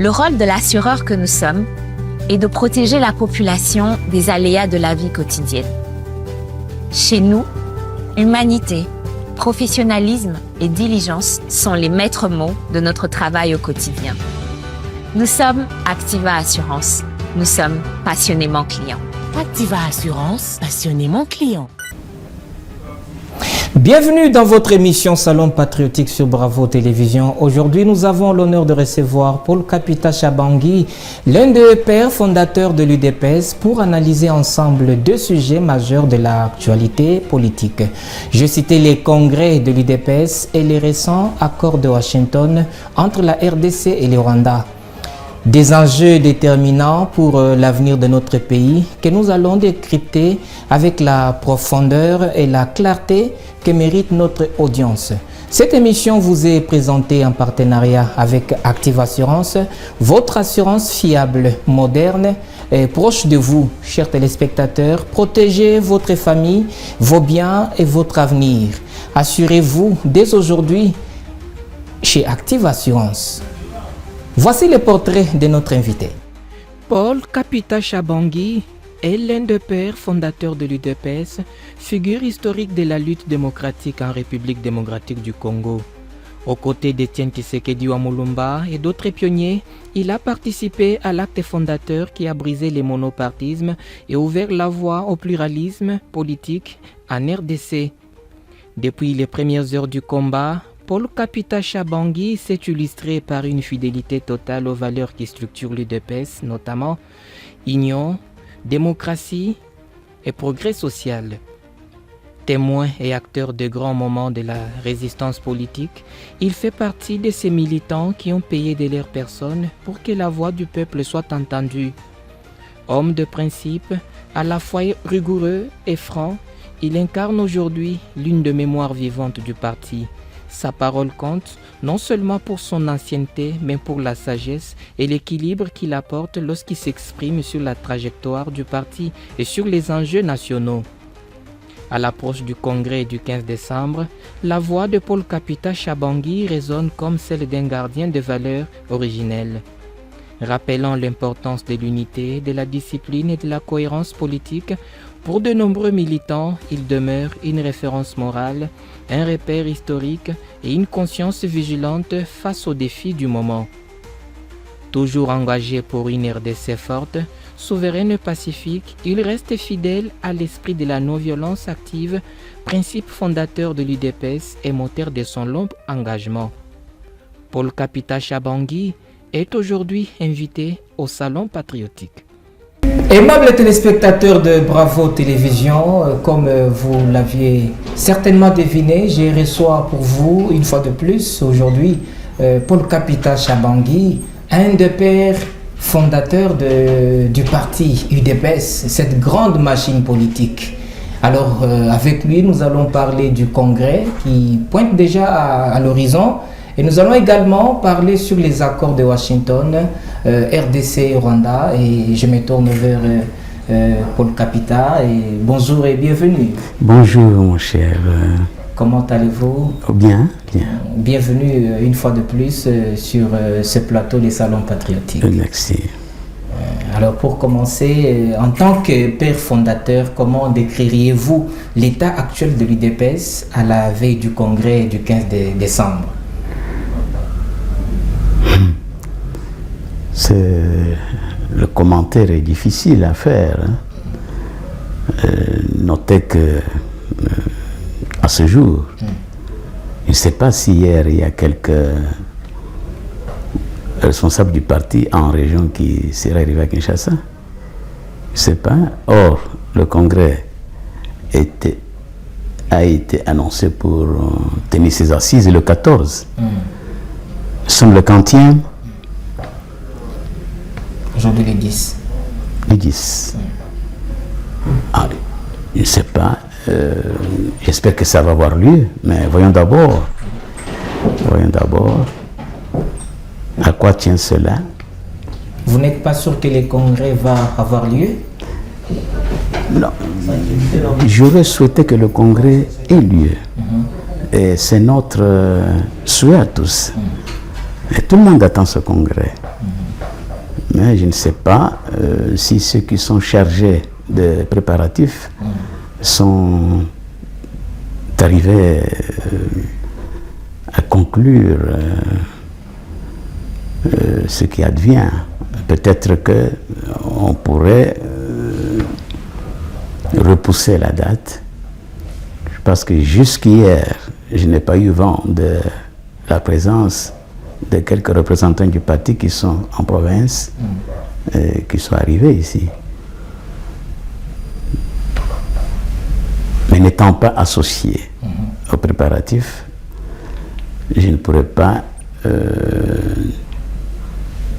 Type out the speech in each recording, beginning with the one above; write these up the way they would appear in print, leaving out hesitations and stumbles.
Le rôle de l'assureur que nous sommes est de protéger la population des aléas de la vie quotidienne. Chez nous, humanité, professionnalisme et diligence sont les maîtres mots de notre travail au quotidien. Nous sommes Activa Assurance. Nous sommes passionnément clients. Activa Assurance, passionnément client. Bienvenue dans votre émission Salon Patriotique sur Bravo Télévision. Aujourd'hui, nous avons l'honneur de recevoir Paul Kapita Chabangui, l'un des pères fondateurs de l'UDPS, pour analyser ensemble deux sujets majeurs de l'actualité politique. Je citais les congrès de l'UDPS et les récents accords de Washington entre la RDC et le Rwanda. Des enjeux déterminants pour l'avenir de notre pays que nous allons décrypter avec la profondeur et la clarté que mérite notre audience. Cette émission vous est présentée en partenariat avec Activa Assurance, votre assurance fiable, moderne et proche de vous, chers téléspectateurs. Protégez votre famille, vos biens et votre avenir. Assurez-vous dès aujourd'hui chez Activa Assurance. Voici le portrait de notre invité. Paul Kapita Chabangui est l'un des pères fondateurs de l'UDPS, figure historique de la lutte démocratique en République démocratique du Congo. Aux côtés d'Étienne Tshisekedi Wamulumba et d'autres pionniers, il a participé à l'acte fondateur qui a brisé les monopartismes et ouvert la voie au pluralisme politique en RDC. Depuis les premières heures du combat, Paul Kapita Chabangui s'est illustré par une fidélité totale aux valeurs qui structurent l'UDPS, notamment union, démocratie et progrès social. Témoin et acteur de grands moments de la résistance politique, il fait partie de ces militants qui ont payé de leur personne pour que la voix du peuple soit entendue. Homme de principe, à la fois rigoureux et franc, il incarne aujourd'hui l'une des mémoires vivantes du parti. Sa parole compte non seulement pour son ancienneté, mais pour la sagesse et l'équilibre qu'il apporte lorsqu'il s'exprime sur la trajectoire du parti et sur les enjeux nationaux. À l'approche du congrès du 15 décembre, la voix de Paul Kapita Chabangui résonne comme celle d'un gardien de valeurs originelles. Rappelant l'importance de l'unité, de la discipline et de la cohérence politique, pour de nombreux militants, il demeure une référence morale, un repère historique et une conscience vigilante face aux défis du moment. Toujours engagé pour une RDC forte, souveraine et pacifique, il reste fidèle à l'esprit de la non-violence active, principe fondateur de l'UDPS et moteur de son long engagement. Paul Kapita Chabangui est aujourd'hui invité au Salon Patriotique. Aimables téléspectateurs de Bravo Télévision, comme vous l'aviez certainement deviné, je reçois pour vous une fois de plus aujourd'hui Paul Kapita Chabangui, un des pères fondateurs du parti UDPS, cette grande machine politique. Alors avec lui, nous allons parler du congrès qui pointe déjà à l'horizon. Et nous allons également parler sur les accords de Washington, RDC et Rwanda. Et je me tourne vers Paul Kapita. Et bonjour et bienvenue. Bonjour mon cher. Comment allez-vous? Bien, bien. Bienvenue une fois de plus sur ce plateau des Salons Patriotiques. Merci. Alors pour commencer, en tant que père fondateur, comment décririez-vous l'état actuel de l'UDPS à la veille du congrès du 15 décembre? Le commentaire est difficile à faire. Notez que à ce jour, je ne sais pas si hier il y a quelques responsables du parti en région qui seraient arrivés à Kinshasa. Je ne sais pas. Or, le congrès a été annoncé pour tenir ses assises le 14. Nous sommes le 40e. Aujourd'hui les 10. Les 10. Ah, je ne sais pas. J'espère que ça va avoir lieu. Mais voyons d'abord. À quoi tient cela? Vous n'êtes pas sûr que le congrès va avoir lieu? Non. J'aurais souhaité que le congrès ait lieu. Et c'est notre souhait à tous. Et tout le monde attend ce congrès. Mais je ne sais pas si ceux qui sont chargés de préparatifs sont arrivés à conclure ce qui advient. Peut-être qu'on pourrait repousser la date, parce que jusqu'hier, je n'ai pas eu vent de la présence de quelques représentants du parti qui sont en province, qui sont arrivés ici. Mais n'étant pas associé aux préparatifs, je ne pourrais pas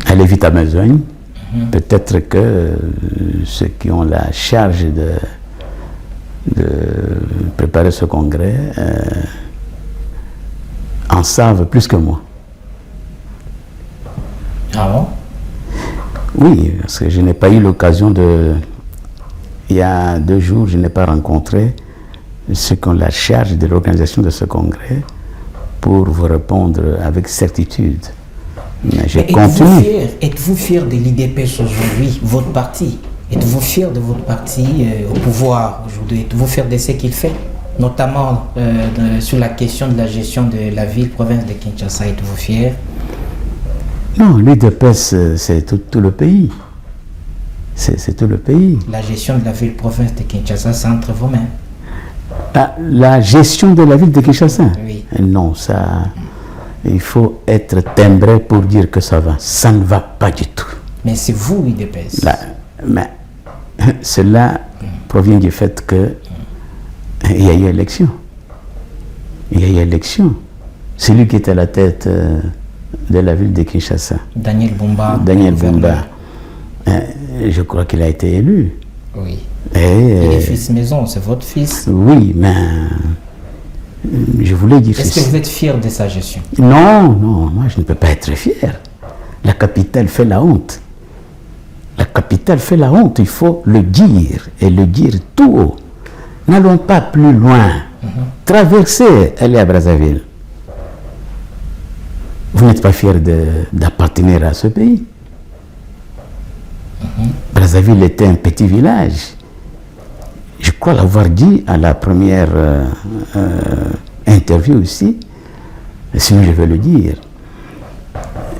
aller vite à besogne. Peut-être que ceux qui ont la charge de préparer ce congrès en savent plus que moi. Ah bon? Oui, parce que je n'ai pas eu l'occasion de... Il y a 2 jours, je n'ai pas rencontré ceux qui ont la charge de l'organisation de ce congrès pour vous répondre avec certitude. Mais je continue. Êtes-vous fier de l'UDPS aujourd'hui, votre parti? Êtes-vous fier de votre parti au pouvoir aujourd'hui? Êtes-vous fier de ce qu'il fait? Notamment sur la question de la gestion de la ville-province de Kinshasa, êtes-vous fier? Non, l'UDPS, c'est tout le pays. C'est tout le pays. La gestion de la ville-province de Kinshasa, c'est entre vos mains. La gestion de la ville de Kinshasa? Oui. Non, ça... Il faut être timbré pour dire que ça va. Ça ne va pas du tout. Mais c'est vous, l'UDPS. Mais cela provient du fait que il y a eu élection. Il y a eu élection. Celui qui était à la tête de la ville de Kinshasa, Daniel Bumba. Daniel Bumba, je crois qu'il a été élu. Oui. Et, il est fils maison, c'est votre fils. Oui, mais je voulais dire... Est-ce que vous êtes fier de sa gestion? Non, moi je ne peux pas être fier. La capitale fait la honte. La capitale fait la honte, il faut le dire, et le dire tout haut. N'allons pas plus loin. Traversez, allez à Brazzaville. Vous n'êtes pas fier d'appartenir à ce pays. Brazzaville était un petit village. Je crois l'avoir dit à la première interview aussi, sinon je vais le dire.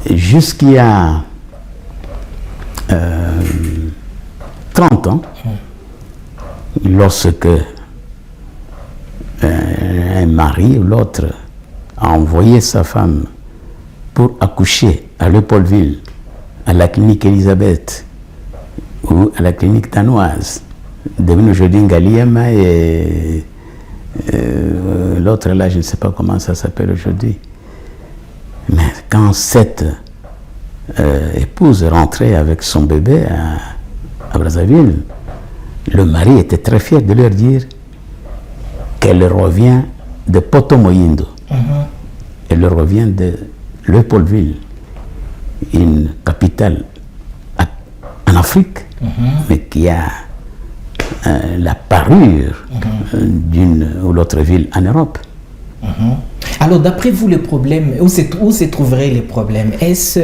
Jusqu'il y a 30 ans, lorsque un mari ou l'autre a envoyé sa femme pour accoucher à Léopoldville, à la clinique Elisabeth ou à la clinique danoise, devenu aujourd'hui Ngaliema et l'autre là, je ne sais pas comment ça s'appelle aujourd'hui. Mais quand cette épouse rentrait avec son bébé à Brazzaville, le mari était très fier de leur dire qu'elle revient de Poto-Moyindo. Elle revient de Léopoldville, une capitale en Afrique, mais qui a la parure d'une ou l'autre ville en Europe. Alors, d'après vous, les problèmes, où se trouveraient les problèmes? Est-ce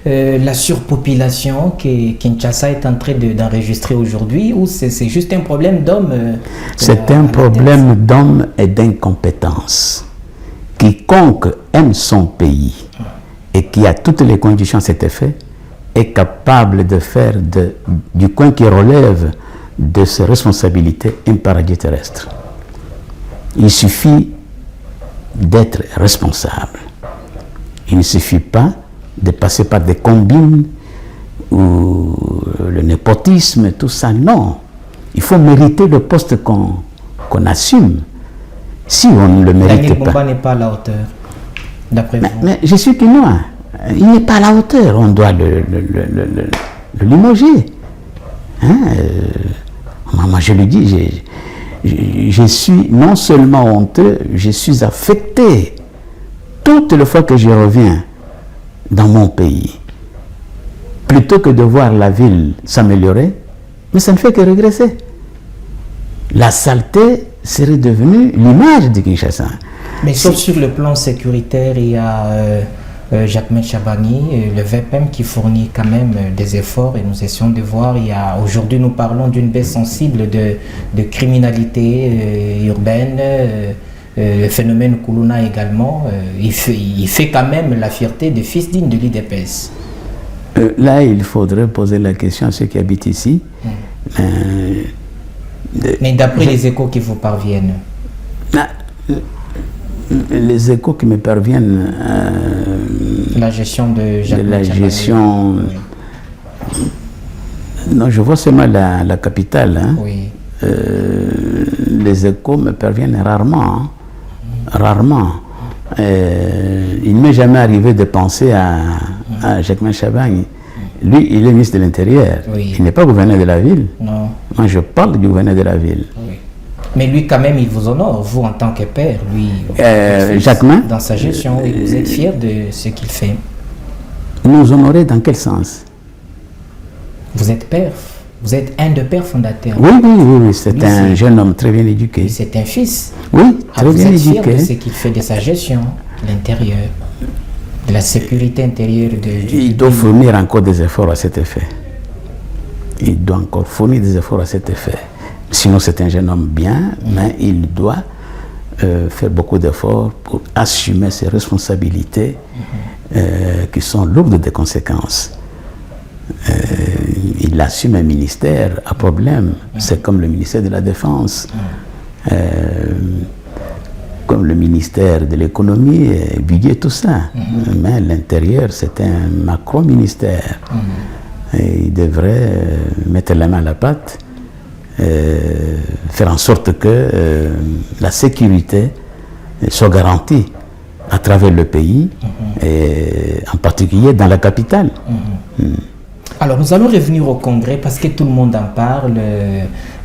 la surpopulation que Kinshasa est en train d'enregistrer aujourd'hui, ou c'est juste un problème d'hommes? C'est un problème d'hommes et d'incompétence. Quiconque aime son pays et qui a toutes les conditions à cet effet est capable de faire du coin qui relève de ses responsabilités un paradis terrestre. Il suffit d'être responsable. Il ne suffit pas de passer par des combines ou le népotisme, tout ça. Non. Il faut mériter le poste qu'on assume. Si on ne le mérite Daniel pas... Bumba n'est pas à la hauteur, d'après vous. Mais je suis quinois. Il n'est pas à la hauteur. On doit le limoger. Moi, je le dis, je suis non seulement honteux, je suis affecté toutes les fois que je reviens dans mon pays. Plutôt que de voir la ville s'améliorer, mais ça ne fait que régresser. La saleté serait devenue l'image de Kinshasa. Mais sauf sur le plan sécuritaire, il y a Jacquemain Chabani, le VPM qui fournit quand même des efforts et nous essayons de voir, aujourd'hui nous parlons d'une baisse sensible de criminalité urbaine, le phénomène Koulouna également, il fait quand même la fierté des fils dignes de l'UDPS. Là, il faudrait poser la question à ceux qui habitent ici. Mais d'après les échos qui vous parviennent, les échos qui me parviennent, la gestion de la Chabani, gestion, oui. Non, je vois seulement la capitale. Hein. Oui. Les échos me parviennent rarement. Hein. Rarement. Il ne m'est jamais arrivé de penser à Jacquemain Chabani. Lui, il est ministre de l'Intérieur. Oui. Il n'est pas gouverneur de la ville. Non. Moi, je parle du gouverneur de la ville. Oui. Mais lui, quand même, il vous honore, vous en tant que père, lui. Jacquemain, dans sa gestion, oui, vous êtes fier de ce qu'il fait. Nous honorer dans quel sens? Vous êtes père, vous êtes un des pères fondateurs. Oui, c'est Lui, un jeune homme très bien éduqué. C'est un fils. Oui, très vous bien êtes fier éduqué. de ce qu'il fait de sa gestion, de l'intérieur, de la sécurité intérieure Il doit fournir encore des efforts à cet effet. Il doit encore fournir des efforts à cet effet. Sinon, c'est un jeune homme bien, mais il doit faire beaucoup d'efforts pour assumer ses responsabilités qui sont lourdes de conséquences. Il assume un ministère à problème. C'est comme le ministère de la Défense, comme le ministère de l'économie, budget, tout ça. Mais l'intérieur, c'est un macro-ministère. Et il devrait mettre la main à la pâte, faire en sorte que la sécurité soit garantie à travers le pays, et en particulier dans la capitale. Alors, nous allons revenir au Congrès parce que tout le monde en parle,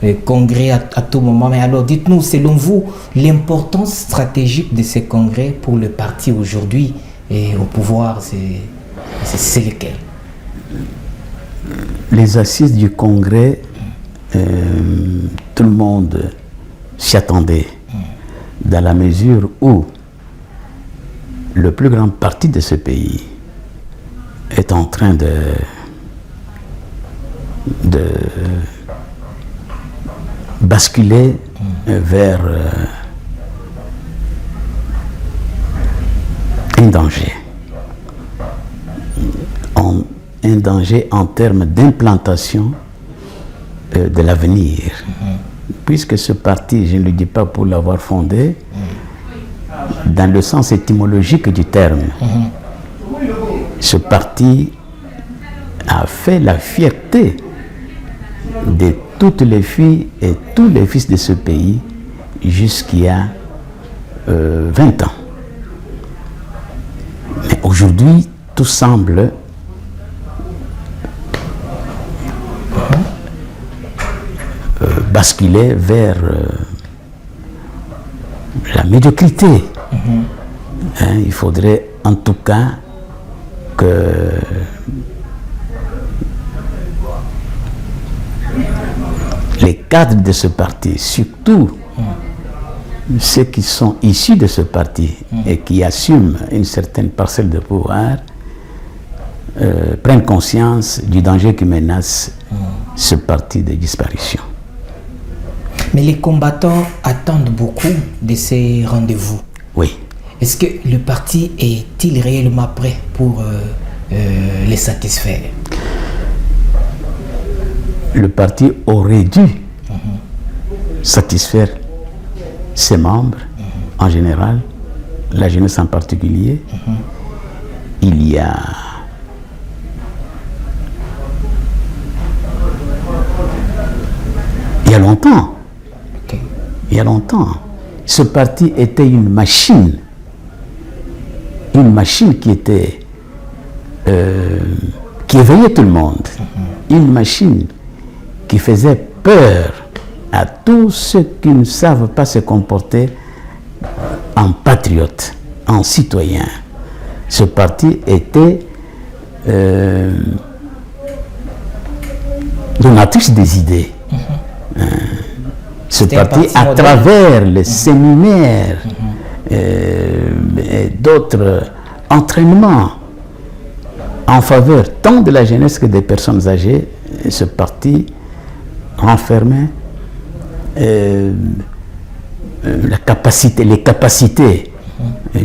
le Congrès à tout moment. Mais alors, dites-nous, selon vous, l'importance stratégique de ce Congrès pour le parti aujourd'hui et au pouvoir, c'est lequel? Les assises du Congrès, tout le monde s'y attendait, dans la mesure où le plus grand parti de ce pays est en train de basculer vers un danger. Un danger en termes d'implantation de l'avenir. Puisque ce parti, je ne le dis pas pour l'avoir fondé, dans le sens étymologique du terme, ce parti a fait la fierté de toutes les filles et tous les fils de ce pays jusqu'il y a 20 ans. Mais aujourd'hui, tout semble basculer vers la médiocrité. Il faudrait en tout cas que les cadres de ce parti, surtout ceux qui sont issus de ce parti et qui assument une certaine parcelle de pouvoir, prennent conscience du danger qui menace ce parti de disparition. Mais les combattants attendent beaucoup de ces rendez-vous. Oui. Est-ce que le parti est-il réellement prêt pour les satisfaire? Le parti aurait dû satisfaire ses membres en général, la jeunesse en particulier. Il y a longtemps, il y a longtemps, ce parti était une machine qui était qui éveillait tout le monde, une machine qui faisait peur à tous ceux qui ne savent pas se comporter en patriote, en citoyen. Ce parti était donatrice des idées. Ce parti, à travers les séminaires et d'autres entraînement en faveur tant de la jeunesse que des personnes âgées. Ce parti renfermait les capacités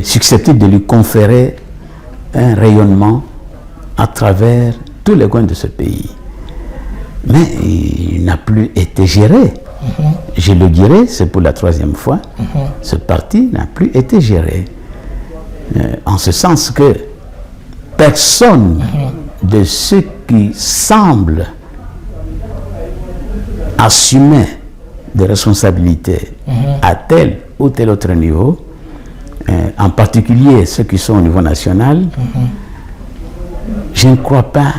susceptibles de lui conférer un rayonnement à travers tous les coins de ce pays. Mais il n'a plus été géré. Je le dirai, c'est pour la 3e fois, ce parti n'a plus été géré. En ce sens que personne de ceux qui semblent assumer des responsabilités à tel ou tel autre niveau, en particulier ceux qui sont au niveau national, je ne crois pas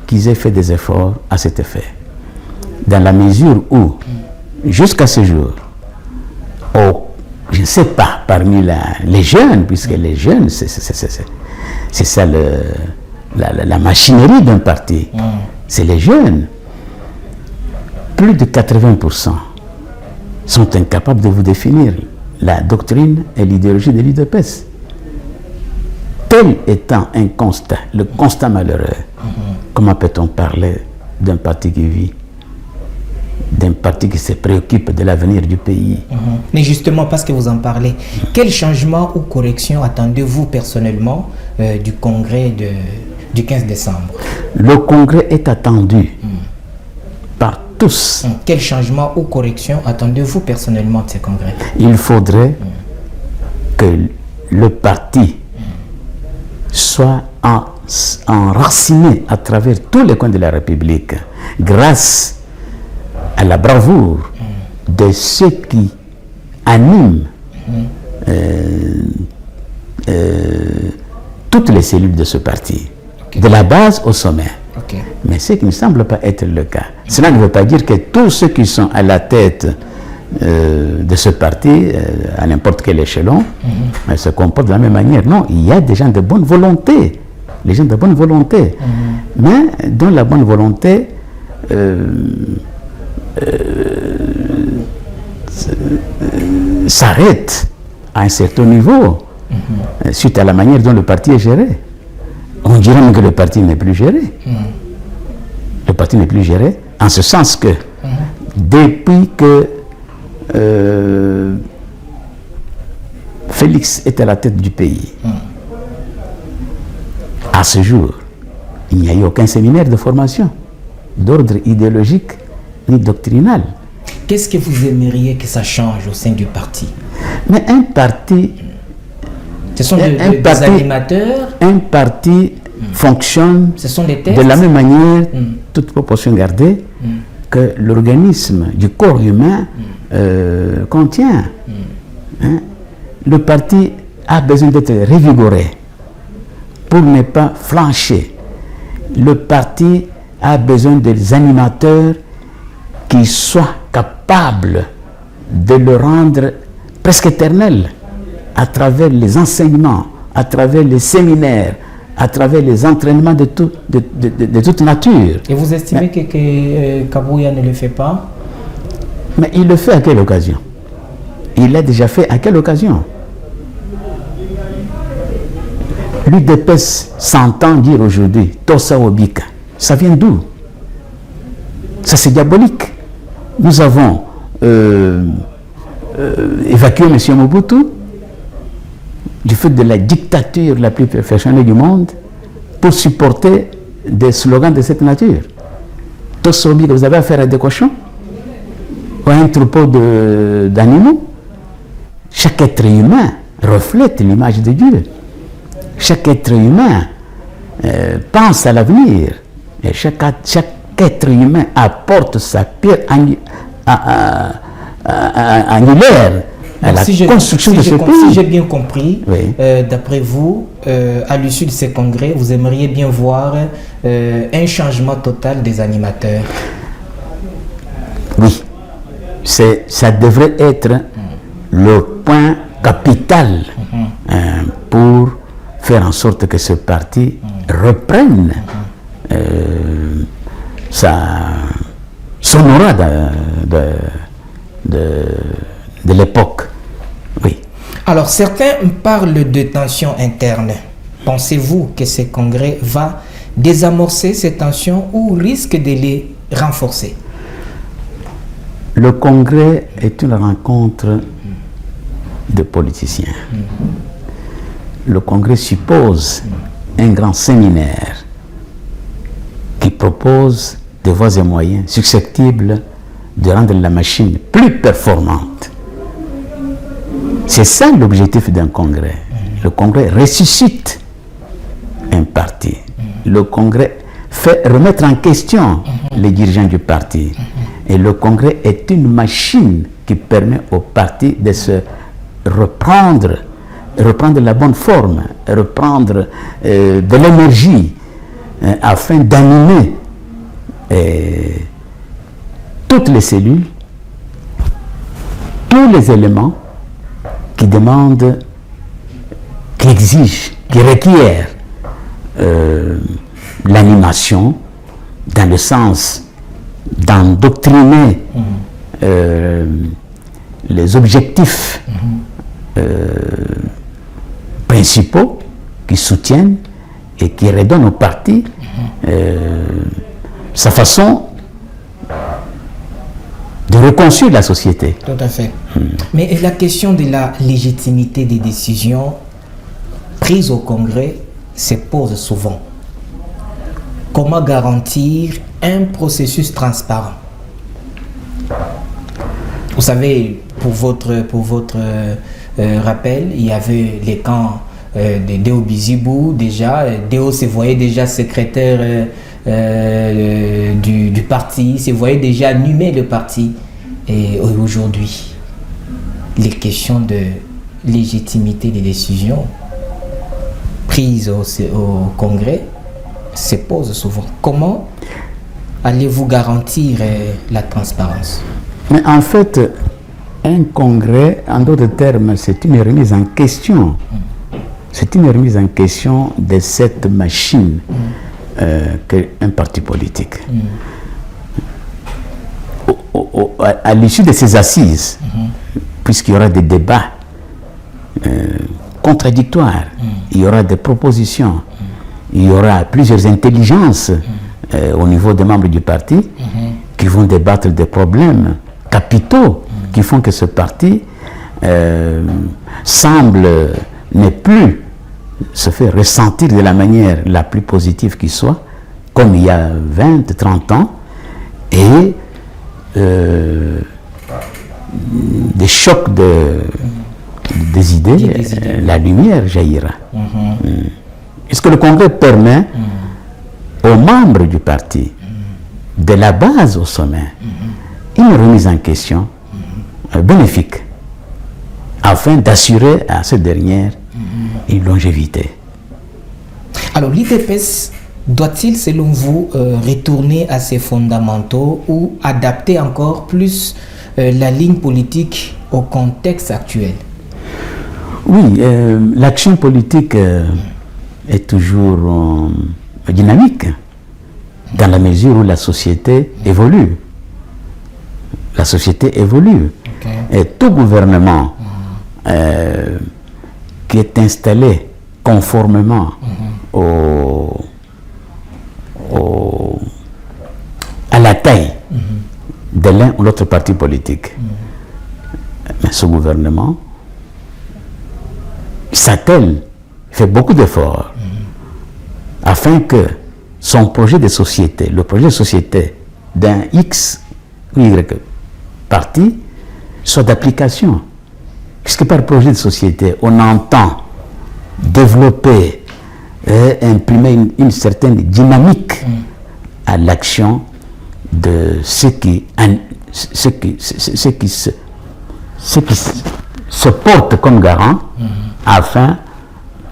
qu'ils aient fait des efforts à cet effet. Dans la mesure où, jusqu'à ce jour, je ne sais pas, parmi les jeunes, puisque les jeunes, c'est ça la machinerie d'un parti, c'est les jeunes. Plus de 80% sont incapables de vous définir la doctrine et l'idéologie de l'UDPS. Tel étant un constat, le constat malheureux, comment peut-on parler d'un parti qui vit, d'un parti qui se préoccupe de l'avenir du pays? Mais justement, parce que vous en parlez, quel changement ou correction attendez-vous personnellement du congrès du 15 décembre? Le congrès est attendu par tous. Quel changement ou correction attendez-vous personnellement de ce congrès? Il faudrait que le parti soit enraciné à travers tous les coins de la République, grâce à la bravoure de ceux qui animent toutes les cellules de ce parti, de la base au sommet. Mais ce qui ne semble pas être le cas. Cela ne veut pas dire que tous ceux qui sont à la tête de ce parti, à n'importe quel échelon, se comportent de la même manière. Non, il y a des gens de bonne volonté, les gens de bonne volonté, mais dont la bonne volonté s'arrête à un certain niveau suite à la manière dont le parti est géré. On dirait même que le parti n'est plus géré. Le parti n'est plus géré en ce sens que depuis que Félix est à la tête du pays, à ce jour, il n'y a eu aucun séminaire de formation d'ordre idéologique ni doctrinal. Qu'est-ce que vous aimeriez que ça change au sein du parti? Mais un parti... Ce sont des animateurs. Un parti fonctionne Ce sont des tests. de la même manière, toute proportion gardée, que l'organisme du corps humain contient. Le parti a besoin d'être revigoré pour ne pas flancher. Le parti a besoin des animateurs qui soient capables de le rendre presque éternel à travers les enseignements, à travers les séminaires, à travers les entraînements de toute nature. Et vous estimez que Kabouya ne le fait pas? Mais il le fait à quelle occasion? Il l'a déjà fait à quelle occasion? L'UDPS s'entend dire aujourd'hui Tosa Obika. Ça vient d'où? Ça, c'est diabolique. Nous avons évacué M. Mobutu du fait de la dictature la plus perfectionnée du monde pour supporter des slogans de cette nature. Tosa Obika, vous avez affaire à des cochons ou à un troupeau d'animaux? Chaque être humain reflète l'image de Dieu. Chaque être humain pense à l'avenir. Et chaque être humain apporte sa pierre annulaire à la construction de ce pays. Si j'ai bien compris, oui. D'après vous, à l'issue de ces congrès, vous aimeriez bien voir un changement total des animateurs. Oui, ça devrait être le point capital pour faire en sorte que ce parti reprenne son aura de l'époque. Oui. Alors, certains parlent de tensions internes. Pensez-vous que ce congrès va désamorcer ces tensions ou risque de les renforcer? Le congrès est une rencontre de politiciens. Le congrès suppose un grand séminaire qui propose des voies et moyens susceptibles de rendre la machine plus performante. C'est ça l'objectif d'un congrès. Le congrès ressuscite un parti. Le congrès fait remettre en question les dirigeants du parti. Et le congrès est une machine qui permet au parti de se reprendre la bonne forme, reprendre de l'énergie afin d'animer toutes les cellules, tous les éléments qui demandent, qui exigent, qui requièrent l'animation dans le sens d'endoctriner les objectifs principaux qui soutiennent et qui redonnent au parti sa façon de reconstruire la société. Tout à fait. Mais la question de la légitimité des décisions prises au Congrès se pose souvent. Comment garantir un processus transparent? Vous savez, pour votre rappel, il y avait les camps de Deo Bizibou déjà. Deo se voyait déjà secrétaire du parti, se voyait déjà animer le parti. Et aujourd'hui, les questions de légitimité des décisions prises au Congrès se posent souvent. Comment allez-vous garantir la transparence? Mais en fait, un congrès, en d'autres termes, c'est une remise en question. C'est une remise en question de cette machine qu'est un parti politique. À l'issue de ces assises, puisqu'il y aura des débats contradictoires, il y aura des propositions, il y aura plusieurs intelligences au niveau des membres du parti qui vont débattre des problèmes capitaux qui font que ce parti semble ne plus se faire ressentir de la manière la plus positive qui soit, comme il y a 20, 30 ans, et des chocs des idées, la lumière jaillira. Est-ce que le Congrès permet aux membres du parti, de la base au sommet, une remise en question bénéfique, afin d'assurer à cette dernière une longévité? Alors, l'IDPS doit-il, selon vous, retourner à ses fondamentaux ou adapter encore plus la ligne politique au contexte actuel? Oui, l'action politique est toujours dynamique dans la mesure où la société évolue. La société évolue. Et tout gouvernement qui est installé conformément à la taille de l'un ou l'autre parti politique. Mais ce gouvernement s'attelle, fait beaucoup d'efforts afin que son projet de société, le projet de société d'un X ou Y parti, soit d'application. Puisque par projet de société, on entend développer et imprimer une certaine dynamique à l'action de ceux qui se portent comme garants afin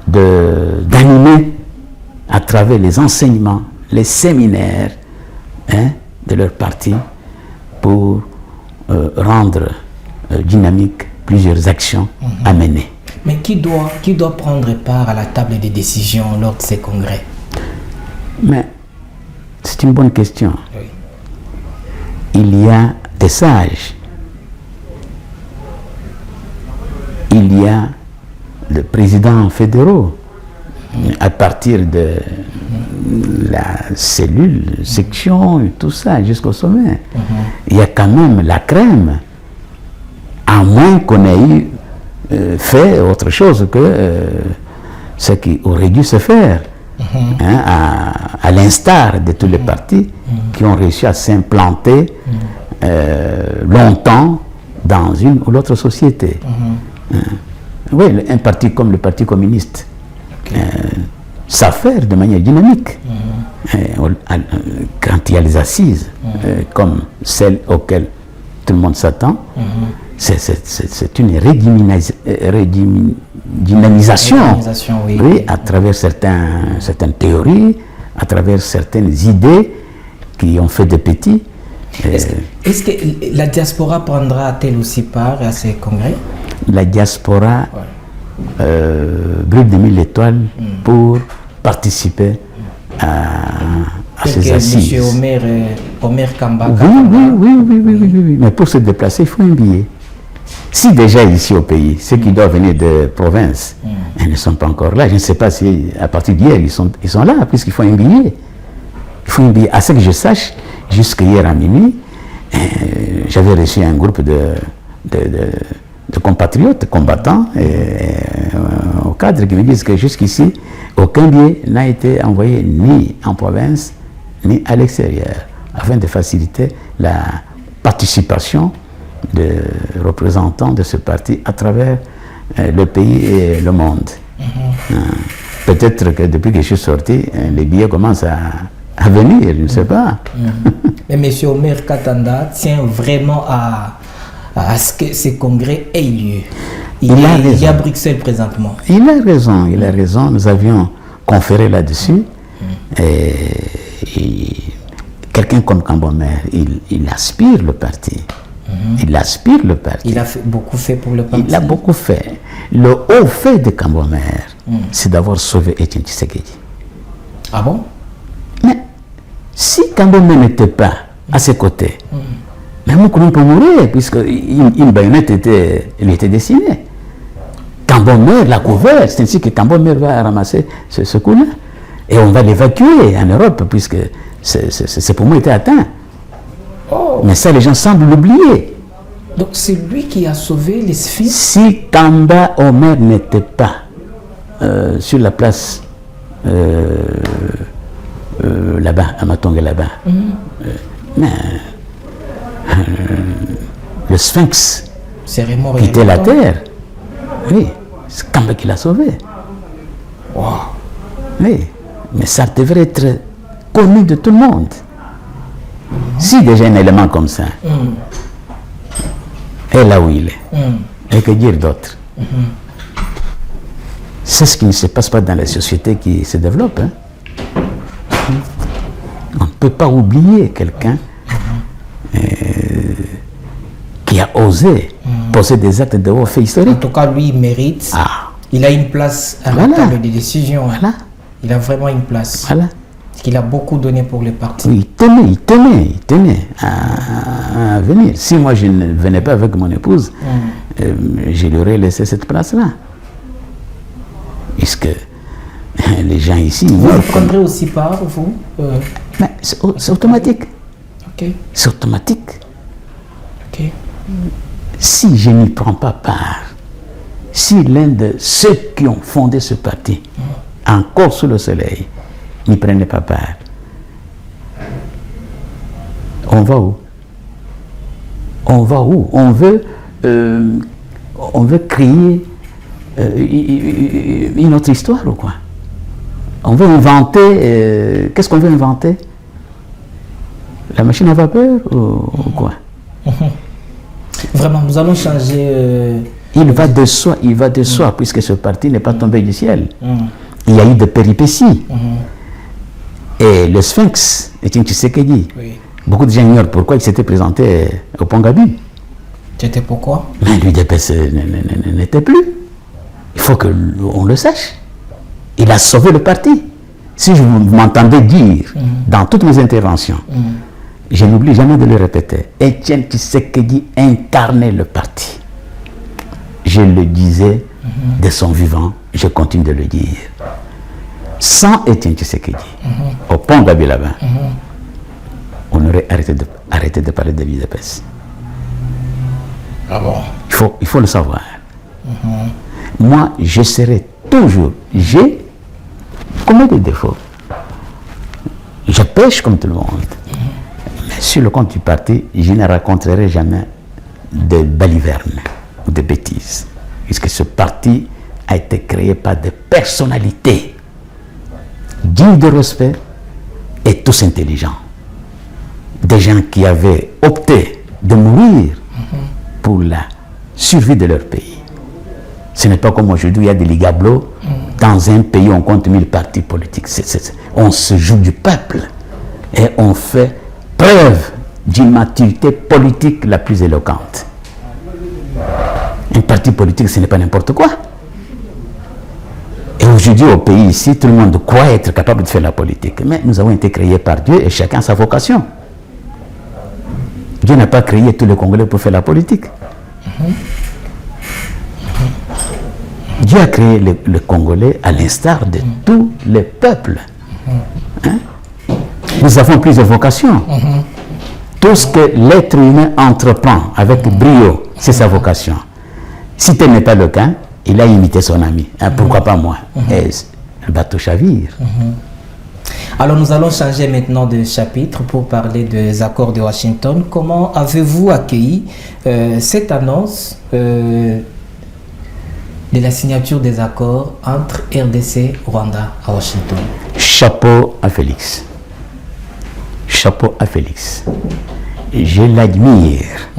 d'animer à travers les enseignements, les séminaires de leur parti pour rendre dynamique plusieurs actions à mener. Mais qui doit prendre part à la table des décisions lors de ces congrès? Mais c'est une bonne question. Oui. Il y a des sages. Il y a le président fédéraux à partir de la cellule, section, et tout ça, jusqu'au sommet. Il y a quand même la crème, à moins qu'on ait eu fait autre chose que ce qui aurait dû se faire, hein, à l'instar de tous les partis qui ont réussi à s'implanter longtemps dans une ou l'autre société. Oui, un parti comme le Parti communiste s'affaire de manière dynamique. Quand il y a les assises, comme celles auxquelles tout le monde s'attend, c'est une redynamisation, oui. Oui, à travers certaines théories, à travers certaines idées qui ont fait des petits. Est-ce que la diaspora prendra-t-elle aussi part à ces congrès? La diaspora brûle de 1000 étoiles pour participer à ces assises. M. Omer Kamba. Oui. Mais pour se déplacer, il faut un billet. Si déjà ici au pays, ceux qui doivent venir de province, ils ne sont pas encore là. Je ne sais pas si à partir d'hier, ils sont là, puisqu'il faut un billet. Il faut un billet. À ce que je sache, jusqu'hier à minuit, j'avais reçu un groupe de compatriotes, combattants, au cadre qui me disent que jusqu'ici, aucun billet n'a été envoyé ni en province, ni à l'extérieur, afin de faciliter la participation de représentants de ce parti à travers le pays et le monde. Peut-être que depuis que je suis sorti, les billets commencent à venir, je ne sais pas. Mais M. Omer Katanda tient vraiment à ce que ces congrès aient lieu. Il est à Bruxelles présentement. Il a raison. Nous avions conféré là-dessus. Et quelqu'un comme Cambomer, il aspire le parti. Il aspire le parti. Il a beaucoup fait pour le parti. Il a beaucoup fait. Le haut fait de Cambomer, c'est d'avoir sauvé Etienne Tshisekedi. Ah bon? Mais si Cambomer n'était pas à ses côtés, mais Moukoulou peut mourir, puisque une baïonnette lui était dessinée. Cambomer l'a couvert, c'est ainsi que Cambomer va ramasser ce coup-là. Et on va l'évacuer en Europe, puisque ce poumon était atteint. Mais ça, les gens semblent l'oublier. Donc c'est lui qui a sauvé les fils. Si Kamba Omer n'était pas sur la place là-bas, à Matongue là-bas, le Sphinx quittait la terre. Oui, c'est Kamba qui l'a sauvé. Wow. Oui, mais ça devrait être connu de tout le monde. Si déjà un élément comme ça est là où il est, et que dire d'autre? C'est ce qui ne se passe pas dans les sociétés qui se développent. On ne peut pas oublier quelqu'un qui a osé poser des actes de haut fait historique. En tout cas, lui, il mérite. Il a une place à la table des décisions. Voilà. Il a vraiment une place. Voilà. Parce qu'il a beaucoup donné pour le parti. Oui, il tenait à venir. Si moi je ne venais pas avec mon épouse, je lui aurais laissé cette place-là. Puisque les gens ici... Vous prendrez aussi part, vous Mais c'est automatique. Ok. C'est automatique. Ok. Si je n'y prends pas part, si l'un de ceux qui ont fondé ce parti, encore sous le soleil, n'y prenait pas part, on va où? On va où? On veut créer une autre histoire ou quoi? On veut inventer... qu'est-ce qu'on veut inventer? La machine à vapeur ou quoi? Vraiment, nous allons changer... Il va de soi, puisque ce parti n'est pas tombé du ciel. Il y a eu des péripéties. Et le Sphinx, Etienne Tshisekedi, beaucoup de gens ignorent pourquoi il s'était présenté au Pont Gabi. C'était pourquoi? Mais l'UDPS n'était plus. Il faut qu'on le sache. Il a sauvé le parti. Si vous m'entendez dire dans toutes mes interventions, je n'oublie jamais de le répéter, Etienne Tshisekedi incarnait le parti. Je le disais de son vivant, je continue de le dire. sans Étienne Tshisekedi, au pont Gabilabin, on aurait arrêté de parler de l'UDPS. Ah bon? Il faut le savoir. Moi, je serai toujours, j'ai commis des défauts. Je pêche comme tout le monde. Mais sur le compte du parti, je ne rencontrerai jamais de balivernes ou de bêtises. Puisque ce parti a été créé par des personnalités dignes de respect et tous intelligents. Des gens qui avaient opté de mourir pour la survie de leur pays. Ce n'est pas comme aujourd'hui, il y a des ligablos. Dans un pays, on compte 1000 partis politiques. On se joue du peuple et on fait preuve d'une maturité politique la plus éloquente. Un parti politique, ce n'est pas n'importe quoi. Et aujourd'hui, au pays ici, tout le monde croit être capable de faire la politique. Mais nous avons été créés par Dieu et chacun a sa vocation. Dieu n'a pas créé tous les Congolais pour faire la politique. Dieu a créé le Congolais à l'instar de tous les peuples. Hein? Nous avons plusieurs vocations. Tout ce que l'être humain entreprend avec brio, c'est sa vocation. Si tel n'est pas le cas, il a imité son ami. Hein, pourquoi pas moi? Et le bateau chavire. Alors nous allons changer maintenant de chapitre pour parler des accords de Washington. Comment avez-vous accueilli cette annonce de la signature des accords entre RDC et Rwanda à Washington? Chapeau à Félix. Chapeau à Félix. Je l'admire.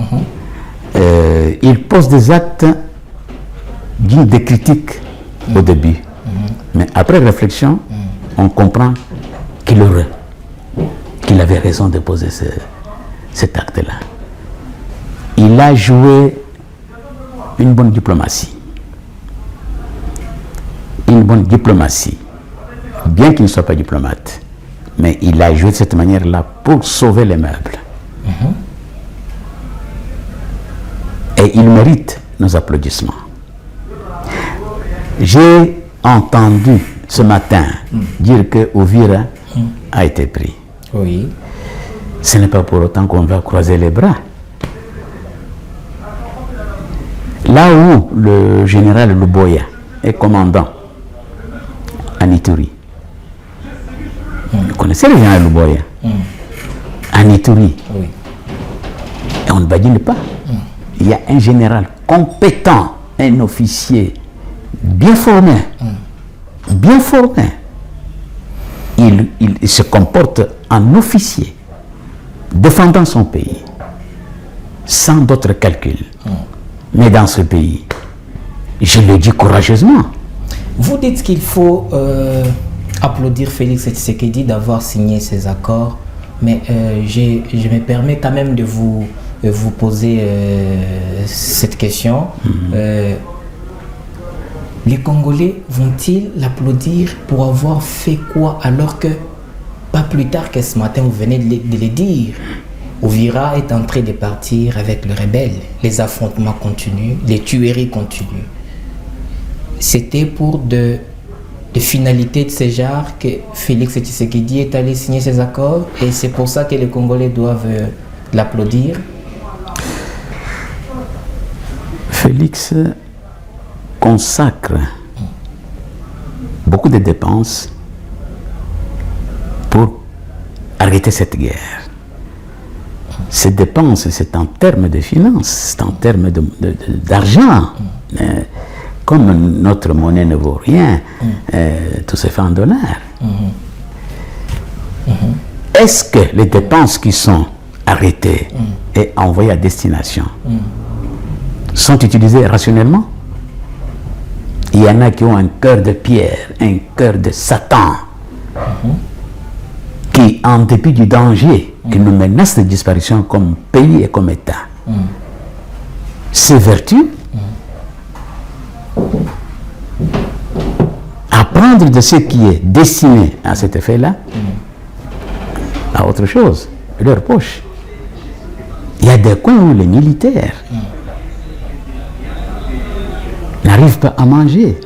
Il pose des actes dignes de critique au début. Mais après réflexion, on comprend qu'il avait raison de poser cet acte-là. Il a joué une bonne diplomatie. Une bonne diplomatie. Bien qu'il ne soit pas diplomate. Mais il a joué de cette manière-là pour sauver les meubles. Et il mérite nos applaudissements. J'ai entendu ce matin dire que Uvira a été pris. Oui. Ce n'est pas pour autant qu'on va croiser les bras. Là où le général Luboya est commandant à Ituri, vous connaissez le général Luboya? À Ituri. Oui. Et on ne badine pas. Il y a un général compétent, un officier bien formé. Bien formé. Il se comporte en officier, défendant son pays, sans d'autres calculs. Mais dans ce pays, je le dis courageusement. Vous dites qu'il faut applaudir Félix Tshisekedi d'avoir signé ces accords, mais je me permets quand même de vous poser cette question. Les Congolais vont-ils l'applaudir pour avoir fait quoi, alors que pas plus tard que ce matin, vous venez de le dire, Uvira est en train de partir avec les rebelles. Les affrontements continuent, les tueries continuent. C'était pour de finalités de ce genre que Félix Tshisekedi est allé signer ces accords, et c'est pour ça que les Congolais doivent l'applaudir. Félix consacre beaucoup de dépenses pour arrêter cette guerre. Ces dépenses, c'est en termes de finances, c'est en termes d'argent. Comme notre monnaie ne vaut rien, tout se fait en dollars. Est-ce que les dépenses qui sont arrêtées et envoyées à destination sont utilisées rationnellement? Il y en a qui ont un cœur de pierre, un cœur de Satan, qui, en dépit du danger qui nous menace de disparition comme pays et comme État, s'évertuent à prendre de ce qui est destiné à cet effet-là à autre chose, leur poche. Il y a des coins où les militaires n'arrivent pas à manger,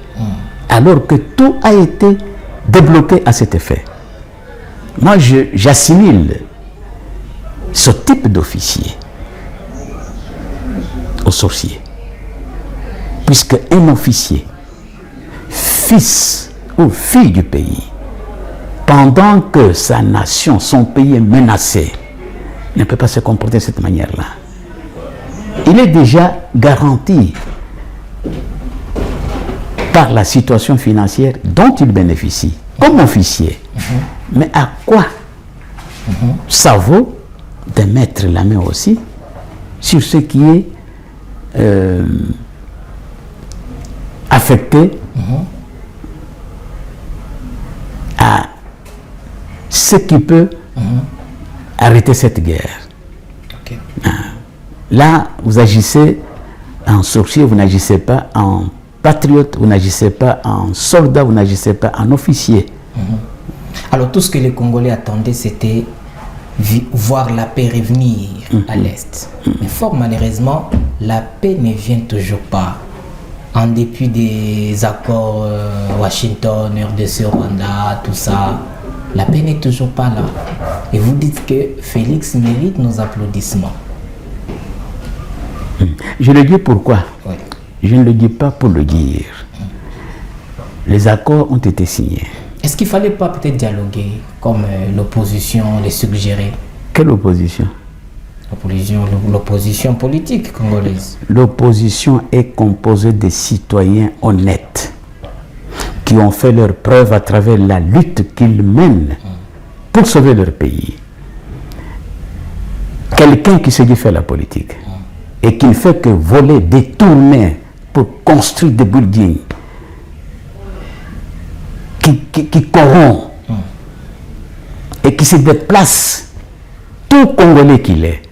alors que tout a été débloqué à cet effet. Moi, j'assimile ce type d'officier aux sorciers. Puisque un officier, fils ou fille du pays, pendant que sa nation, son pays est menacé, ne peut pas se comporter de cette manière-là. Il est déjà garanti par la situation financière dont il bénéficie comme officier. Mais à quoi ça vaut de mettre la main aussi sur ce qui est affecté à ce qui peut arrêter cette guerre. Ok. Là, vous agissez en sorcier, vous n'agissez pas en patriote, vous n'agissez pas en soldat, vous n'agissez pas en officier. Alors tout ce que les Congolais attendaient, c'était voir la paix revenir à l'Est. Mais fort malheureusement, la paix ne vient toujours pas. En dépit des accords Washington, RDC, Rwanda, tout ça, la paix n'est toujours pas là. Et vous dites que Félix mérite nos applaudissements. Je le dis pourquoi? Oui. Je ne le dis pas pour le dire. Les accords ont été signés. Est-ce qu'il ne fallait pas peut-être dialoguer comme l'opposition les suggérait? Quelle opposition? L'opposition politique congolaise. L'opposition est composée de citoyens honnêtes qui ont fait leur preuve à travers la lutte qu'ils mènent pour sauver leur pays. Quelqu'un qui se dit faire la politique et qui ne fait que voler, détourner pour construire des buildings, qui corrompt et qui se déplace, tout Congolais qu'il est,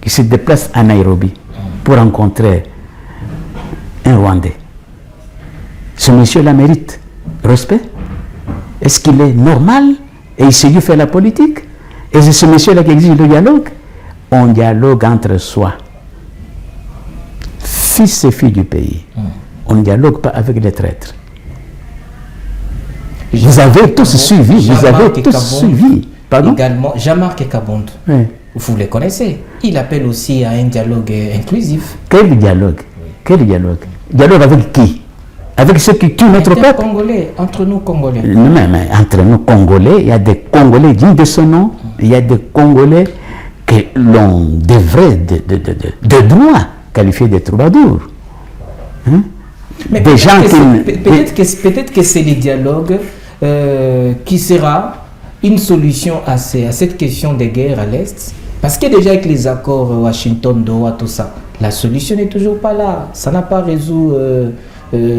qui se déplace à Nairobi pour rencontrer un Rwandais. Ce monsieur-là mérite respect. Est-ce qu'il est normal et il sait faire la politique? Et c'est ce monsieur-là qui exige le dialogue. On dialogue entre soi, fils et filles du pays. On ne dialogue pas avec les traîtres. Vous avez tous suivi, vous avez tous suivi. Pardon? Également, Jean-Marc Kabonde. Oui. Vous les connaissez. Il appelle aussi à un dialogue inclusif. Quel dialogue? Quel dialogue? Dialogue avec qui? Avec ceux qui tuent notre peuple? Congolais, entre nous Congolais. Non, mais entre nous Congolais, il y a des Congolais dignes de ce nom. Il y a des Congolais que l'on devrait de droit qualifier de troubadours. Hein? Mais des gens peut-être que c'est le dialogue qui sera une solution à cette question des guerres à l'Est. Parce que déjà avec les accords Washington, Doha, tout ça, la solution n'est toujours pas là. Ça n'a pas résolu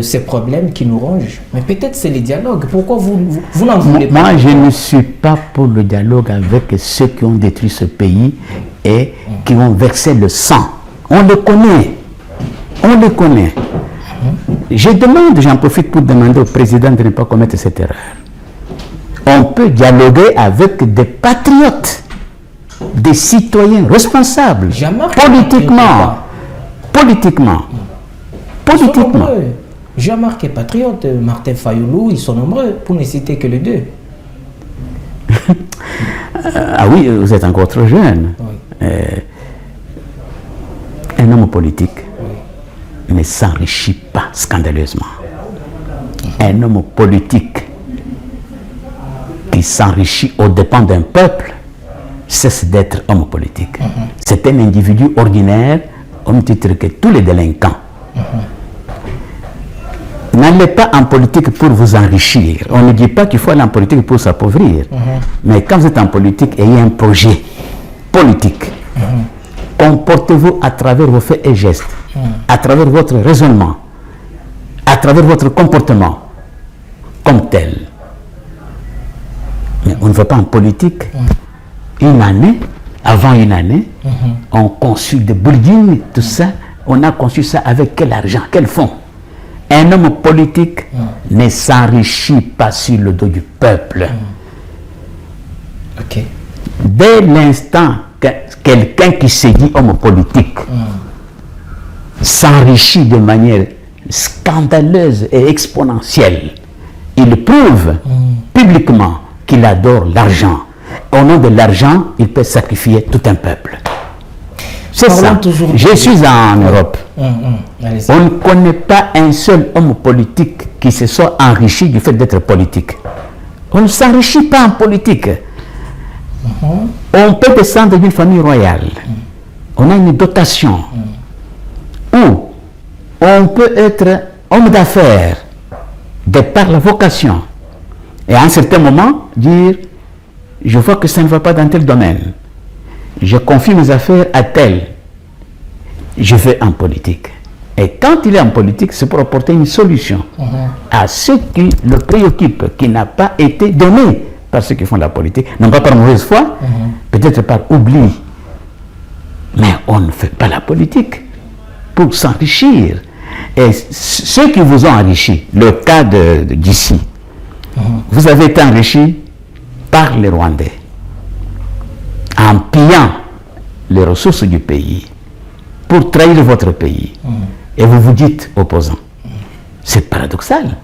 ces problèmes qui nous rongent. Mais peut-être c'est le dialogue. Pourquoi vous n'en voulez pas? Moi, je ne suis pas pour le dialogue avec ceux qui ont détruit ce pays et qui ont versé le sang. On le connaît. On le connaît. Je demande, j'en profite pour demander au président de ne pas commettre cette erreur. On peut dialoguer avec des patriotes, des citoyens responsables, politiquement. Jean-Marc est patriote, Martin Fayoulou, ils sont nombreux, pour ne citer que les deux. Ah oui, vous êtes encore trop jeune. Oui. Un homme politique ne s'enrichit pas scandaleusement. Un homme politique qui s'enrichit aux dépens d'un peuple cesse d'être homme politique. C'est un individu ordinaire, au même titre que tous les délinquants. N'allez pas en politique pour vous enrichir. On ne dit pas qu'il faut aller en politique pour s'appauvrir. Mais quand vous êtes en politique, ayez un projet politique. Comportez-vous à travers vos faits et gestes, à travers votre raisonnement, à travers votre comportement, comme tel. Mais on ne va pas en politique. Une année, avant une année, on conçut des buildings, tout ça. On a conçu ça avec quel argent, quel fonds? Un homme politique ne s'enrichit pas sur le dos du peuple. Ok. Dès l'instant que quelqu'un qui se dit homme politique s'enrichit de manière scandaleuse et exponentielle, il prouve publiquement qu'il adore l'argent. Au nom de l'argent, il peut sacrifier tout un peuple. C'est ça. Je suis en Europe. On ne connaît pas un seul homme politique qui se soit enrichi du fait d'être politique. On ne s'enrichit pas en politique. On peut descendre d'une famille royale. On a une dotation. Ou on peut être homme d'affaires de par la vocation. Et à un certain moment, dire, je vois que ça ne va pas dans tel domaine. Je confie mes affaires à tel. Je vais en politique. Et quand il est en politique, c'est pour apporter une solution à ceux qui le préoccupent, qui n'a pas été donné par ceux qui font la politique, non pas par mauvaise foi, peut-être par oubli. Mais on ne fait pas la politique pour s'enrichir. Et ceux qui vous ont enrichi, le cas d'ici, vous avez été enrichi par les Rwandais, en pillant les ressources du pays, pour trahir votre pays. Et vous vous dites opposant. C'est paradoxal.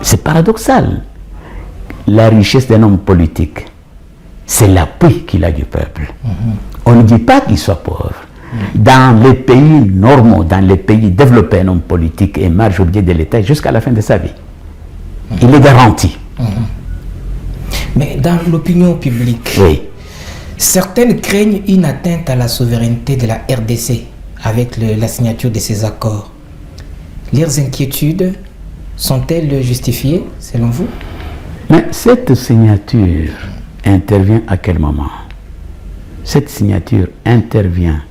C'est paradoxal. La richesse d'un homme politique, c'est l'appui qu'il a du peuple. On ne dit pas qu'il soit pauvre. Dans les pays normaux, dans les pays développés, un homme politique émerge au biais de l'État jusqu'à la fin de sa vie. Il est garanti. Mais dans l'opinion publique, oui. Certaines craignent une atteinte à la souveraineté de la RDC avec la signature de ces accords. Leurs inquiétudes sont-elles justifiées selon vous? Mais cette signature intervient à quel moment? Cette signature intervient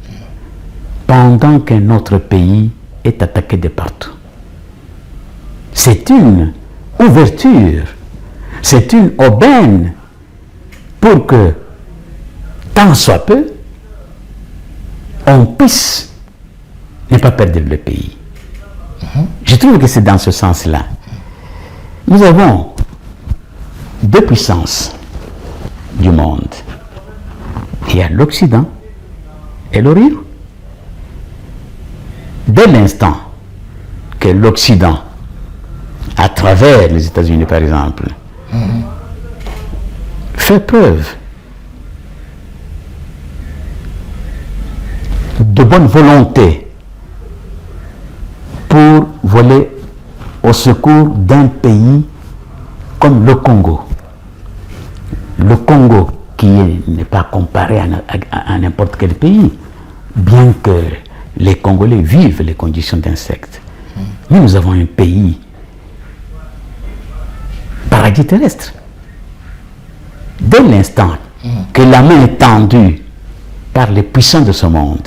pendant qu'un autre pays est attaqué de partout. C'est une ouverture, c'est une aubaine pour que, tant soit peu, on puisse ne pas perdre le pays. Je trouve que c'est dans ce sens-là. Nous avons deux puissances du monde. Il y a l'Occident et l'Orient. Dès l'instant que l'Occident, à travers les États-Unis par exemple, fait preuve de bonne volonté pour voler au secours d'un pays comme le Congo. Le Congo qui n'est pas comparé à n'importe quel pays, bien que les Congolais vivent les conditions d'insectes. Mais nous avons un pays paradis terrestre. Dès l'instant que la main est tendue par les puissants de ce monde,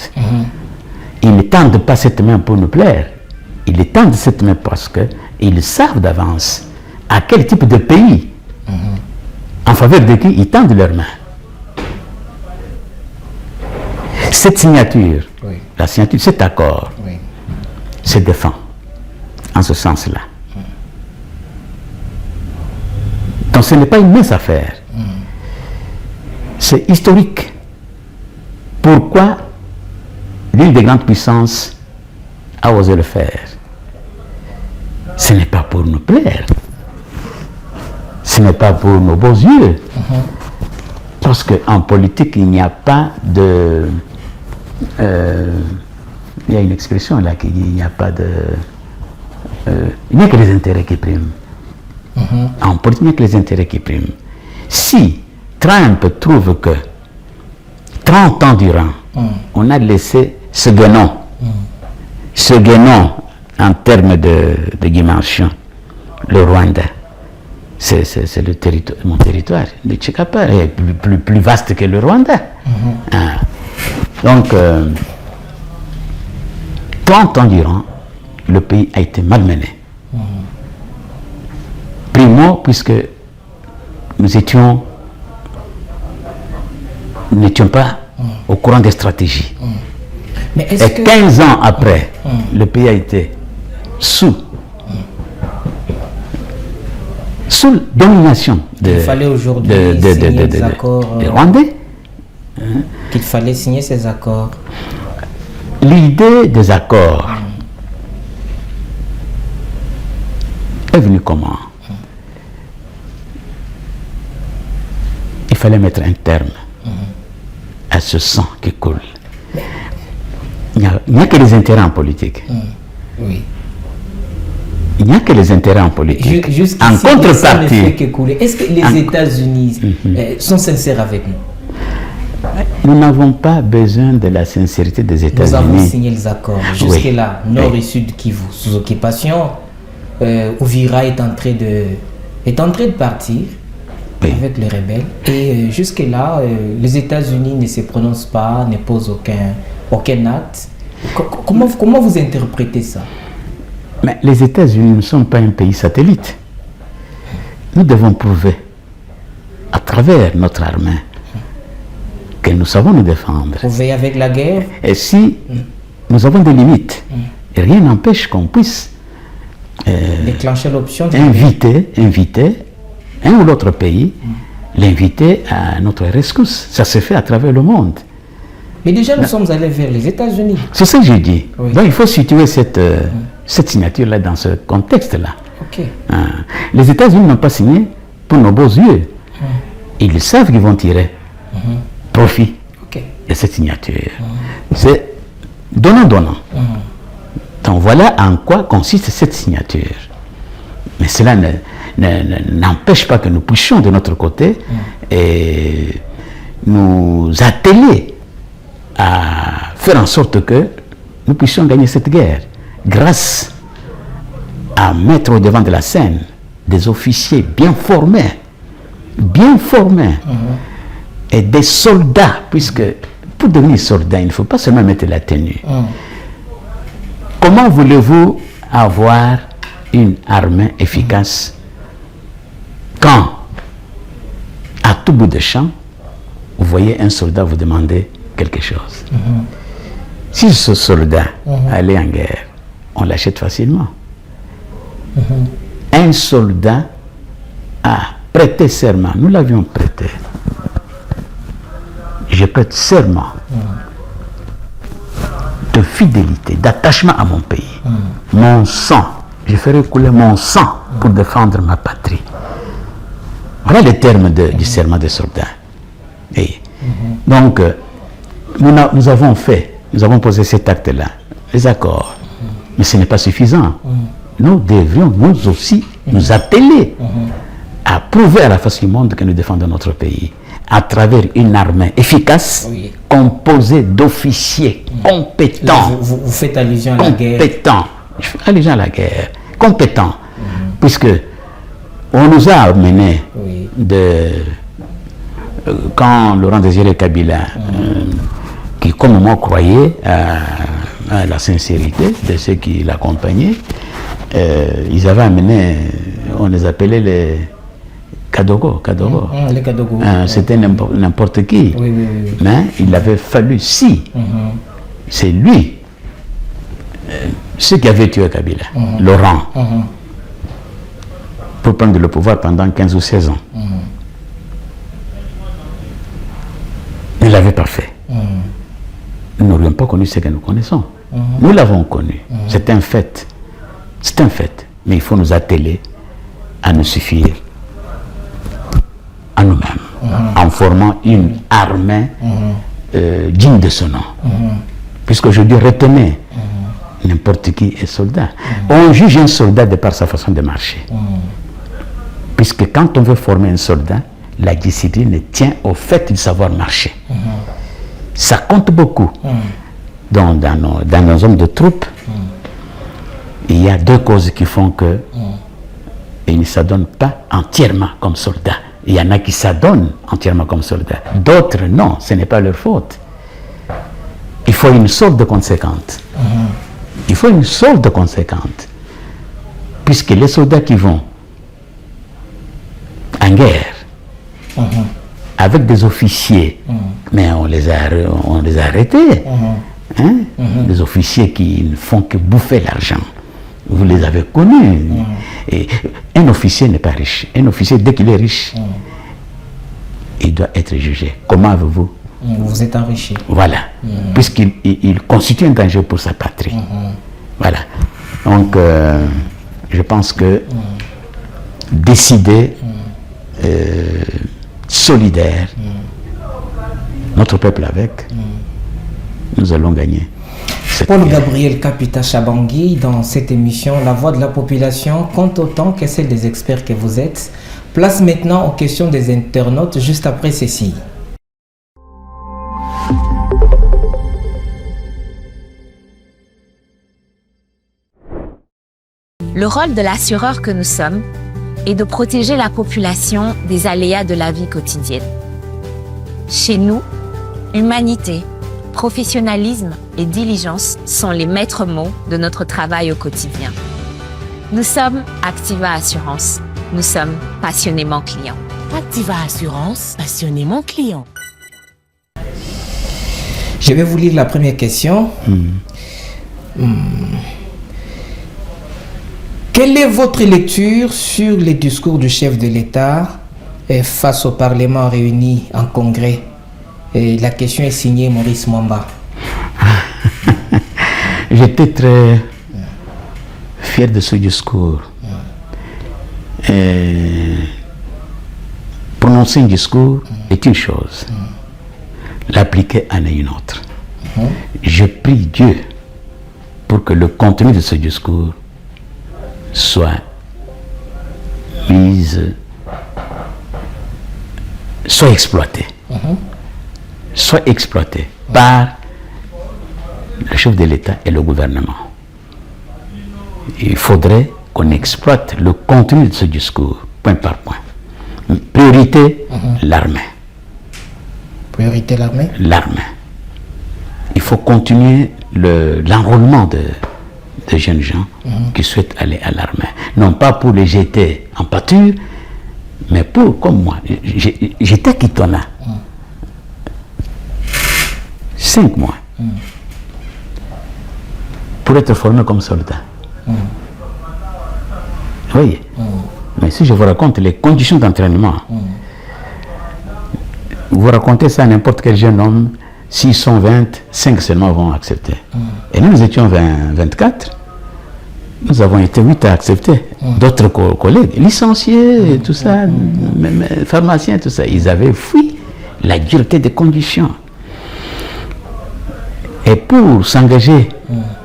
ils ne tendent pas cette main pour nous plaire. Ils tendent cette main parce qu'ils savent d'avance à quel type de pays, en faveur de qui ils tendent leurs mains. Cette signature, la signature, cet accord, se défend en ce sens-là. Donc ce n'est pas une mince affaire. C'est historique. Pourquoi l'une des grandes puissances a osé le faire? Ce n'est pas pour nous plaire. Ce n'est pas pour nos beaux yeux. Parce qu'en politique, il n'y a pas de... il y a une expression là qui dit il n'y a pas de... il n'y a que les intérêts qui priment. En politique, il n'y a que les intérêts qui priment. Si Trump trouve que 30 ans durant, on a laissé ce guénon, en termes de dimension, le Rwanda, c'est mon territoire, le Tchikapa est plus vaste que le Rwanda. Donc, 30 ans durant, le pays a été malmené. Primo, puisque nous n'étions pas au courant des stratégies. Mais et 15 ans après, le pays a été sous domination il fallait aujourd'hui signer des accords des Rwandais. Qu'il fallait signer ces accords. L'idée des accords est venue comment? il fallait mettre un terme à ce sang qui coule. Il n'y a que les intérêts en politique. Oui. Il n'y a que les intérêts en politique. En Le sang ne contrepartie, fait que couler. Est-ce que les États-Unis sont sincères avec nous? nous n'avons pas besoin de la sincérité des Nous avons États-Unis. signé les accords. Jusque-là, Nord et Sud Kivu sous occupation. Ouvira est en train de partir avec les rebelles. Et jusque-là, les États-Unis ne se prononcent pas, ne posent aucun acte. Comment vous interprétez ça? Mais les États-Unis ne sont pas un pays satellite. Nous devons prouver, à travers notre armée, que nous savons nous défendre. Prouver avec la guerre? Et si nous avons des limites, rien n'empêche qu'on puisse Déclencher l'option de inviter un ou l'autre pays, l'inviter à notre rescousse. Ça se fait à travers le monde. Mais déjà, nous sommes allés vers les États-Unis. C'est ça que j'ai dit. Oui. Donc il faut situer cette signature-là dans ce contexte-là. Ok. Les États-Unis n'ont pas signé pour nos beaux yeux. Ils savent qu'ils vont tirer profit Ok. de cette signature. C'est donnant-donnant. Donc voilà en quoi consiste cette signature. Mais cela n'empêche pas que nous puissions de notre côté et nous atteler à faire en sorte que nous puissions gagner cette guerre grâce à mettre au devant de la scène des officiers bien formés et des soldats, puisque pour devenir soldat, il ne faut pas seulement mettre la tenue. Comment voulez-vous avoir une armée efficace quand, à tout bout de champ, vous voyez un soldat vous demander quelque chose? Si ce soldat allait en guerre, on l'achète facilement. Un soldat a prêté serment, nous l'avions prêté. Je prête serment de fidélité, d'attachement à mon pays. Mon sang, je ferai couler mon sang pour défendre ma patrie. Voilà les termes du serment des soldats. Et donc, nous avons posé cet acte-là, les accords. Mais ce n'est pas suffisant. Nous devrions nous aussi nous atteler à prouver à la face du monde que nous défendons notre pays à travers une armée efficace, composée d'officiers compétents. Vous faites allusion à la guerre. Compétents. Je fais allusion à la guerre. Compétents. Puisque on nous a amené quand Laurent Désiré Kabila, qui comme moi croyait à la sincérité de ceux qui l'accompagnaient, ils avaient amené, on les appelait les Kadogo. Les Kadogo. C'était n'importe qui. Mais il avait fallu, si c'est lui, ceux qui avaient tué Kabila, Laurent, pour prendre le pouvoir pendant 15 ou 16 ans. Il ne l'avait pas fait. Nous n'aurions pas connu ce que nous connaissons. Nous l'avons connu. C'est un fait. C'est un fait. Mais il faut nous atteler à nous suffire à nous-mêmes, en formant une armée digne de ce nom. Puisque je dis retenez, n'importe qui est soldat. On juge un soldat de par sa façon de marcher. Puisque quand on veut former un soldat, la discipline tient au fait de savoir marcher. Ça compte beaucoup. Donc, dans nos hommes de troupes, il y a deux causes qui font que ils ne s'adonnent pas entièrement comme soldats. Il y en a qui s'adonnent entièrement comme soldats. D'autres, non, ce n'est pas leur faute. Il faut une solde conséquente. Il faut une solde conséquente. Puisque les soldats qui vont en guerre, avec des officiers, mais on les a arrêtés. Des officiers qui ne font que bouffer l'argent. Vous les avez connus. Et un officier n'est pas riche. Un officier, dès qu'il est riche, il doit être jugé. Comment avez-vous? Vous êtes enrichi. Voilà. Puisqu'il constitue un danger pour sa patrie. Voilà. Donc, je pense que décider solidaire, notre peuple avec, nous allons gagner. Paul Gabriel Kapita Chabangui, dans cette émission, la voix de la population compte autant que celle des experts que vous êtes. Place maintenant aux questions des internautes juste après ceci. Le rôle de l'assureur que nous sommes est de protéger la population des aléas de la vie quotidienne. Chez nous, humanité, professionnalisme et diligence sont les maîtres mots de notre travail au quotidien. Nous sommes Activa Assurance. Nous sommes passionnément clients. Activa Assurance, passionnément client. Je vais vous lire la première question. Quelle est votre lecture sur les discours du chef de l'État face au Parlement réuni en congrès? Et la question est signée Maurice Mwamba. J'étais très fier de ce discours. Prononcer un discours est une chose, l'appliquer en est une autre. Je prie Dieu pour que le contenu de ce discours soit exploité par le chef de l'État et le gouvernement. Il faudrait qu'on exploite le contenu de ce discours, point par point. Priorité, l'armée. Priorité, l'armée? L'armée. Il faut continuer l'enrôlement de jeunes gens qui souhaitent aller à l'armée. Non pas pour les jeter en pâture, mais pour, comme moi, j'étais à Kitona. 5 mois. Pour être formé comme soldat. Vous voyez? Mais si je vous raconte les conditions d'entraînement, vous racontez ça à n'importe quel jeune homme, s'ils sont 20, 5 seulement vont accepter. Et nous étions 24, nous avons été 8 à accepter. D'autres collègues, licenciés, tout ça, même pharmaciens, tout ça, ils avaient fui la dureté des conditions. Et pour s'engager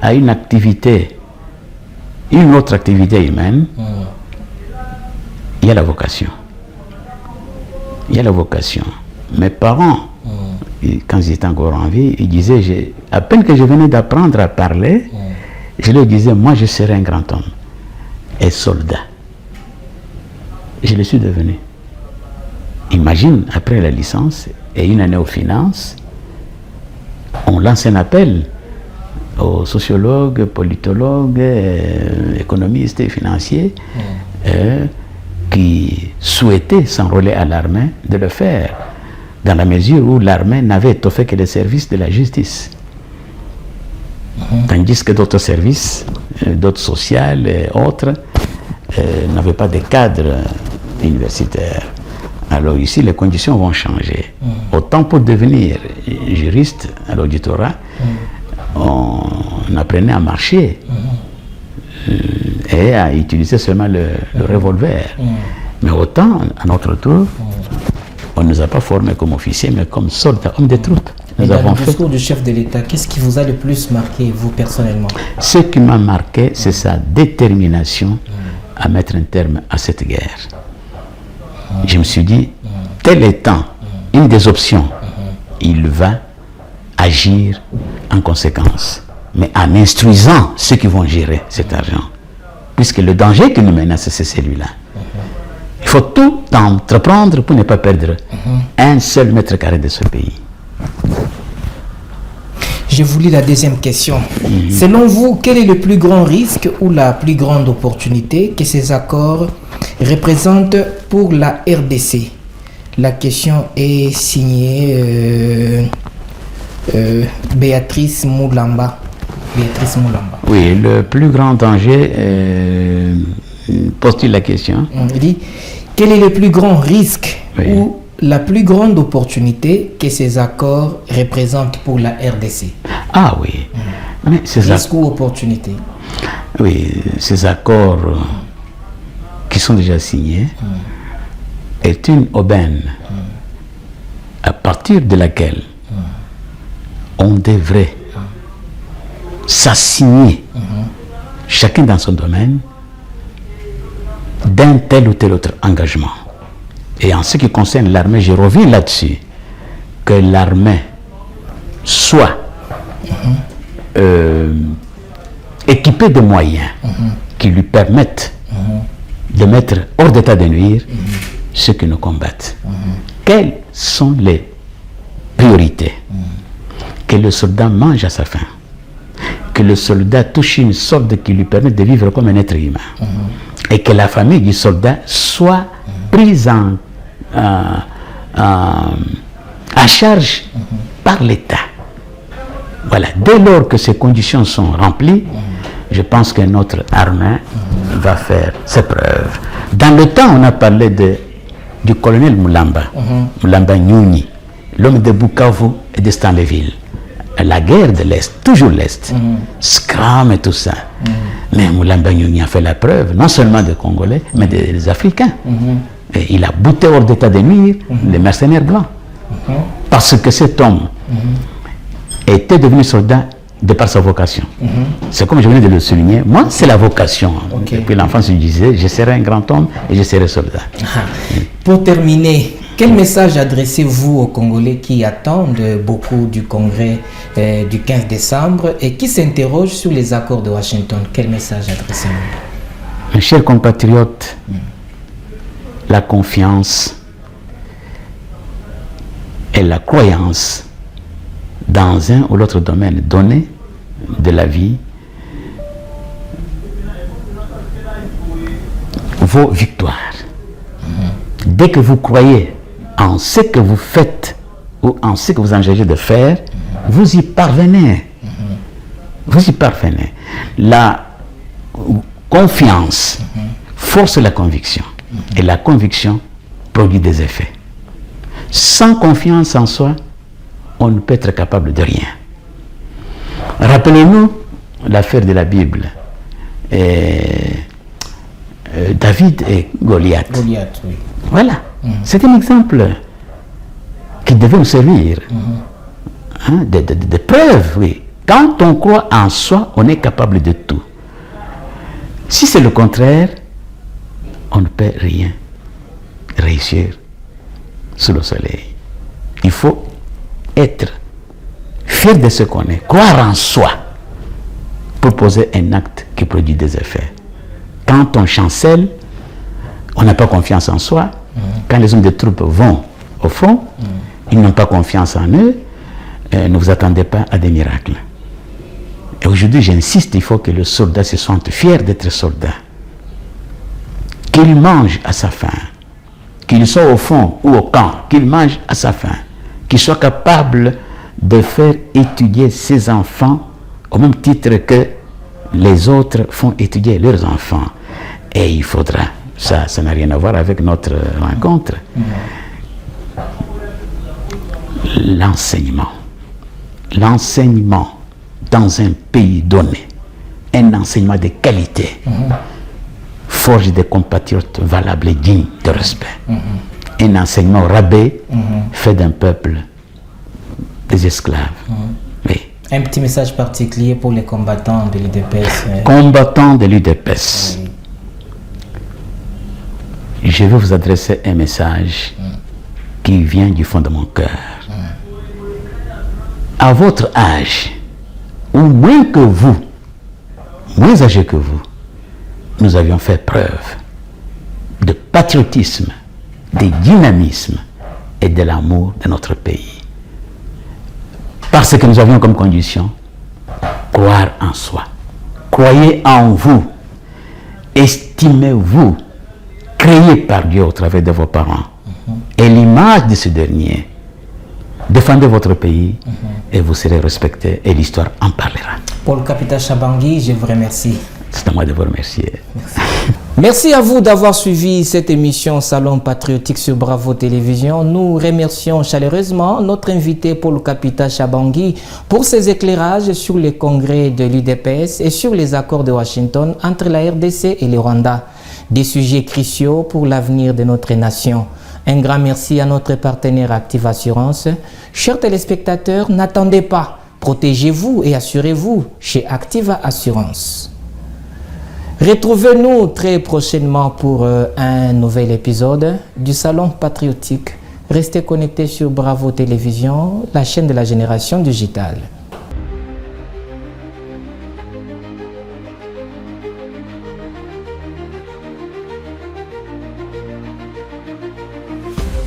à une activité, une autre activité humaine, il y a la vocation. Il y a la vocation. Mes parents, quand ils étaient encore en vie, ils disaient, à peine que je venais d'apprendre à parler, je leur disais, moi je serai un grand homme et soldat. Je le suis devenu. Imagine, après la licence et une année aux finances, on lance un appel aux sociologues, politologues, économistes et financiers qui souhaitaient s'enrôler à l'armée de le faire, dans la mesure où l'armée n'avait étoffé que les services de la justice. Tandis que d'autres services, d'autres sociales et autres, n'avaient pas de cadre universitaire. Alors ici, les conditions vont changer. Autant pour devenir juriste à l'auditorat, on apprenait à marcher et à utiliser seulement le revolver. Mais autant, à notre tour, on ne nous a pas formés comme officiers, mais comme soldats, hommes de troupes. Et dans le discours du chef de l'État, qu'est-ce qui vous a le plus marqué, vous personnellement? Ce qui m'a marqué, c'est sa détermination à mettre un terme à cette guerre. Je me suis dit, tel étant une des options, il va agir en conséquence, mais en instruisant ceux qui vont gérer cet argent. Puisque le danger qui nous menace, c'est celui-là. Il faut tout entreprendre pour ne pas perdre un seul mètre carré de ce pays. Je vous lis la deuxième question. Selon vous, quel est le plus grand risque ou la plus grande opportunité que ces accords représentent pour la RDC? La question est signée Béatrice Moulamba. Oui, le plus grand danger, pose-t-il la question? Il dit, quel est le plus grand risque ou la plus grande opportunité que ces accords représentent pour la RDC? Ah oui. Mais ces risque ou opportunité? Oui, ces accords qui sont déjà signés est une aubaine à partir de laquelle on devrait s'assigner, chacun dans son domaine, d'un tel ou tel autre engagement. Et en ce qui concerne l'armée, je reviens là-dessus, que l'armée soit équipée de moyens qui lui permettent de mettre hors d'état de nuire ceux qui nous combattent. Quelles sont les priorités? Que le soldat mange à sa faim, que le soldat touche une sorte qui lui permet de vivre comme un être humain, et que la famille du soldat soit prise à charge par l'État. Voilà. Dès lors que ces conditions sont remplies, je pense que notre armée va faire ses preuves. Dans le temps, on a parlé du colonel Moulamba, Moulamba Nyuni, l'homme de Bukavu et de Stanleyville. La guerre de l'Est, toujours l'Est, Scram et tout ça. Mais Moulamba Nyuni a fait la preuve, non seulement des Congolais, mais des Africains. Et il a bouté hors d'état de nuire les mercenaires blancs. Parce que cet homme était devenu soldat de par sa vocation. C'est comme je venais de le souligner, moi c'est la vocation. Depuis l'enfance je disais, je serai un grand homme et je serai soldat. Pour terminer, quel message adressez-vous aux Congolais qui attendent beaucoup du congrès du 15 décembre et qui s'interrogent sur les accords de Washington? Quel message adressez-vous? Mes chers compatriotes, la confiance et la croyance dans un ou l'autre domaine donné de la vie vos victoires. Dès que vous croyez en ce que vous faites ou en ce que vous engagez de faire, vous y parvenez. Vous y parvenez. La confiance force la conviction. Et la conviction produit des effets. Sans confiance en soi, on ne peut être capable de rien. Rappelez-nous l'affaire de la Bible. David et Goliath. Goliath, oui. Voilà. C'est un exemple qui devait nous servir. De preuves, oui. Quand on croit en soi, on est capable de tout. Si c'est le contraire, on ne peut rien réussir sous le soleil. Il faut être fier de ce qu'on est, croire en soi pour poser un acte qui produit des effets. Quand on chancelle, on n'a pas confiance en soi. Quand les hommes de troupes vont au front, ils n'ont pas confiance en eux. Ne vous attendez pas à des miracles. Et aujourd'hui, j'insiste, il faut que le soldat se sente fier d'être soldat. Qu'il mange à sa faim. Qu'il soit au fond ou au camp, qu'il mange à sa faim. Qu'il soit capable de faire étudier ses enfants au même titre que les autres font étudier leurs enfants. Et il faudra, ça n'a rien à voir avec notre rencontre, l'enseignement. L'enseignement dans un pays donné, un enseignement de qualité, forge des compatriotes valables et dignes de respect. Un enseignement rabais fait d'un peuple des esclaves. Oui. Un petit message particulier pour les combattants de l'UDPS. Combattants de l'UDPS. Oui. Je vais vous adresser un message qui vient du fond de mon cœur. À votre âge, ou moins que vous, moins âgé que vous, nous avions fait preuve de patriotisme, de dynamisme et de l'amour de notre pays. Parce que nous avions comme condition croire en soi. Croyez en vous. Estimez-vous. Créé par Dieu au travers de vos parents. Et l'image de ce dernier. Défendez votre pays et vous serez respecté et l'histoire en parlera. Paul Kapita Chabangui, je vous remercie. C'est à moi de vous remercier. Merci. Merci à vous d'avoir suivi cette émission Salon Patriotique sur Bravo Télévision. Nous remercions chaleureusement notre invité Paul Kapita Chabangui pour ses éclairages sur les congrès de l'UDPS et sur les accords de Washington entre la RDC et le Rwanda. Des sujets cruciaux pour l'avenir de notre nation. Un grand merci à notre partenaire Active Assurance. Chers téléspectateurs, n'attendez pas. Protégez-vous et assurez-vous chez Activa Assurance. Retrouvez-nous très prochainement pour un nouvel épisode du Salon Patriotique. Restez connectés sur Bravo Télévision, la chaîne de la génération digitale.